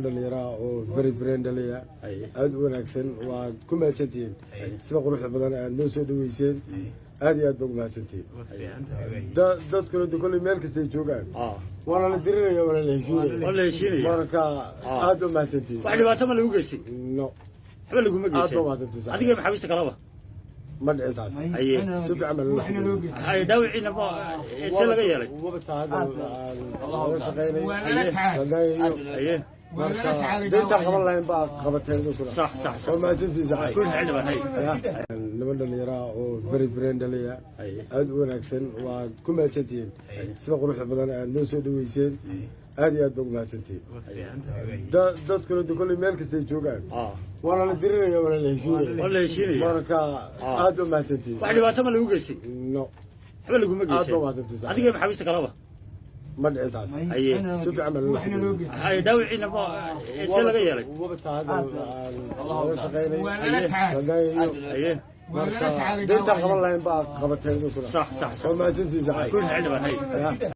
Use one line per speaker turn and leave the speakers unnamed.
dhalinyaro oo very friendly aad u wanaagsan waa ku mahadsantihiin sida quruxda badan aad noo soo dhaweyseen aad iyo aad baa ugu mahadsantihiin dadkuna kulli meel kasta ay joogaan waana la diriraya waana la heshiinaya marka aad baa mahadsantihiin
wax dhibaato ma lagu geysay
no
waxba laguma geysay
aad baa mahadsantihiin
adiga maxaabista kalaba
ما دعيتاس si fiican baa
ay daawiciina si laga yeelay
marka deynta qaban lahayn baa qabateen
صح صح
oo mahadsantihiin sax
كل حلو هاي
laba dhalinyaro oo very friendly aad u wanaagsan waa ku mahadsantihiin sida quruxda badan aad noo soo dhaweyseen aad iyo aad baa ugu mahadsantihiin dadkuna kulli meel kasta ay joogaan waana la diriraya waana la heshiinaya marka aad baa mahadsantihiin
wax dhibaato ma lagu geysay
no
waxba laguma geysay
aad baa mahadsantihiin sax
adiga maxaabista kalaba
ما دعيتاس si fiican baa
ay daawiciina si laga yeelay
marka deynta qaban lahayn baa qabateen
صح صح
oo mahadsantihiin sax
كل حلو هاي